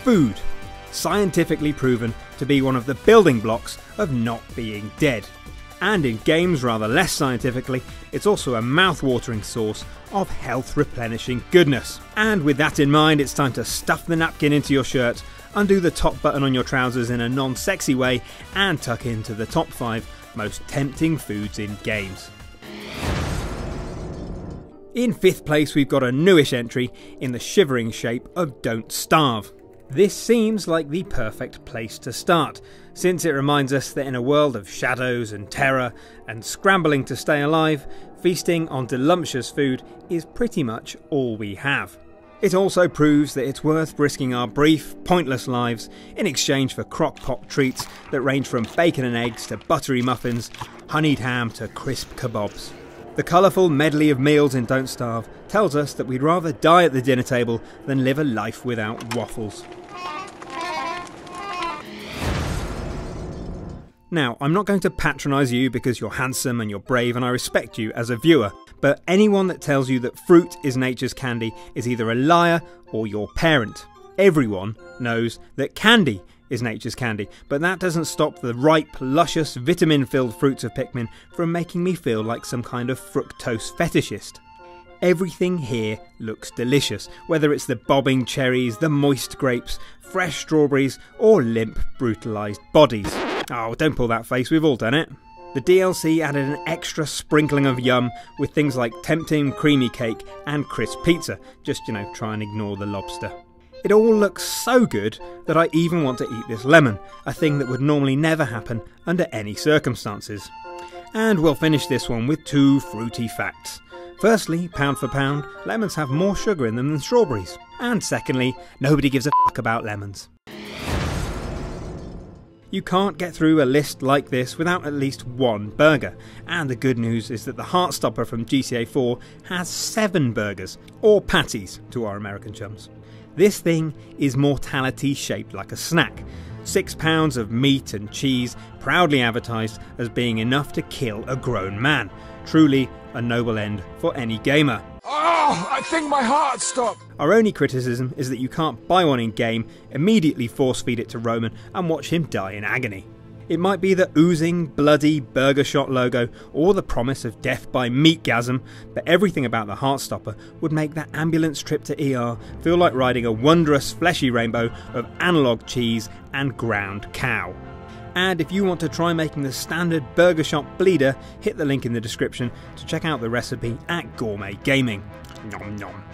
food, scientifically proven to be one of the building blocks of not being dead. And in games, rather less scientifically, it's also a mouth-watering source of health-replenishing goodness. And with that in mind, it's time to stuff the napkin into your shirt, undo the top button on your trousers in a non-sexy way, and tuck into the top 5 most tempting foods in games. In 5th place, we've got a newish entry in the shivering shape of Don't Starve. This seems like the perfect place to start, since it reminds us that in a world of shadows and terror and scrambling to stay alive, feasting on delumptious food is pretty much all we have. It also proves that it's worth risking our brief, pointless lives in exchange for crock-pot treats that range from bacon and eggs to buttery muffins, honeyed ham to crisp kebabs. The colourful medley of meals in Don't Starve tells us that we'd rather die at the dinner table than live a life without waffles. Now, I'm not going to patronise you because you're handsome and you're brave and I respect you as a viewer, but anyone that tells you that fruit is nature's candy is either a liar or your parent. Everyone knows that candy is nature's candy, but that doesn't stop the ripe, luscious, vitamin-filled fruits of Pikmin from making me feel like some kind of fructose fetishist. Everything here looks delicious, whether it's the bobbing cherries, the moist grapes, fresh strawberries, or limp, brutalised bodies. Oh, don't pull that face, we've all done it. The DLC added an extra sprinkling of yum with things like tempting creamy cake and crisp pizza, just, try and ignore the lobster. It all looks so good that I even want to eat this lemon, a thing that would normally never happen under any circumstances. And we'll finish this one with 2 fruity facts. Firstly, pound for pound, lemons have more sugar in them than strawberries. And secondly, nobody gives a fuck about lemons. You can't get through a list like this without at least one burger, and the good news is that the Heartstopper from GTA 4 has 7 burgers, or patties to our American chums. This thing is mortality shaped like a snack. 6 pounds of meat and cheese, proudly advertised as being enough to kill a grown man. Truly a noble end for any gamer. Oh, I think my heart stopped! Our only criticism is that you can't buy one in game, immediately force feed it to Roman and watch him die in agony. It might be the oozing, bloody Burger Shot logo or the promise of death by meatgasm, but everything about the Heartstopper would make that ambulance trip to ER feel like riding a wondrous fleshy rainbow of analogue cheese and ground cow. And if you want to try making the standard Burger Shot bleeder, hit the link in the description to check out the recipe at Gourmet Gaming. Nom nom.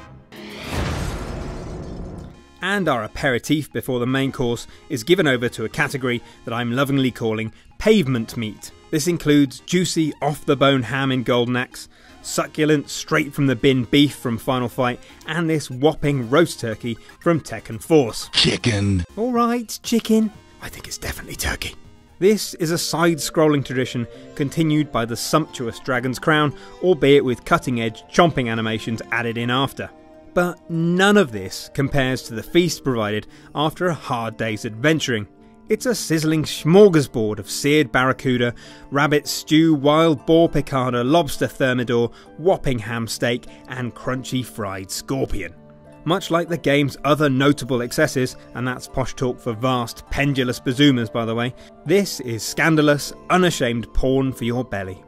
And our aperitif before the main course is given over to a category that I'm lovingly calling pavement meat. This includes juicy off-the-bone ham in Golden Axe, succulent straight from the bin beef from Final Fight, and this whopping roast turkey from Tekken Force. Chicken. Alright, chicken. I think it's definitely turkey. This is a side-scrolling tradition continued by the sumptuous Dragon's Crown, albeit with cutting-edge chomping animations added in after. But none of this compares to the feast provided after a hard day's adventuring. It's a sizzling smorgasbord of seared barracuda, rabbit stew, wild boar picada, lobster thermidor, whopping ham steak, and crunchy fried scorpion. Much like the game's other notable excesses, and that's posh talk for vast, pendulous bazoomas by the way, this is scandalous, unashamed porn for your belly.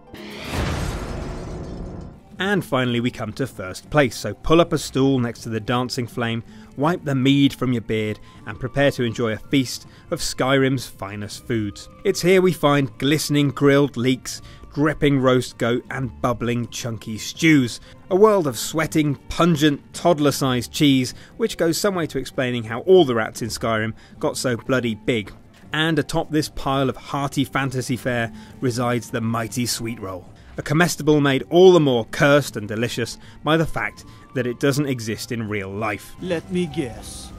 And finally we come to first place, so pull up a stool next to the dancing flame, wipe the mead from your beard, and prepare to enjoy a feast of Skyrim's finest foods. It's here we find glistening grilled leeks, dripping roast goat and bubbling chunky stews. A world of sweating, pungent, toddler-sized cheese, which goes some way to explaining how all the rats in Skyrim got so bloody big. And atop this pile of hearty fantasy fare resides the mighty sweet roll. A comestible made all the more cursed and delicious by the fact that it doesn't exist in real life. Let me guess.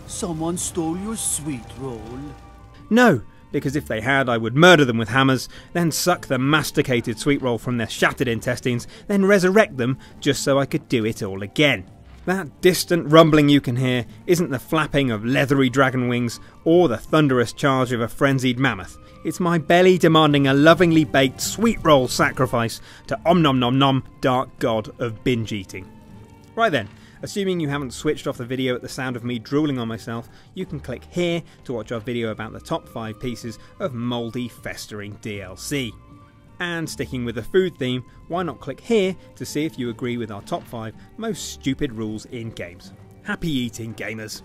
Someone stole your sweet roll? No, because if they had, I would murder them with hammers, then suck the masticated sweet roll from their shattered intestines, then resurrect them just so I could do it all again. That distant rumbling you can hear isn't the flapping of leathery dragon wings or the thunderous charge of a frenzied mammoth. It's my belly demanding a lovingly baked sweet roll sacrifice to Om Nom Nom Nom, dark god of binge eating. Right then, Assuming you haven't switched off the video at the sound of me drooling on myself, you can click here to watch our video about the top 5 pieces of mouldy, festering DLC. And sticking with the food theme, why not click here to see if you agree with our top 5 most stupid rules in games. Happy eating, gamers!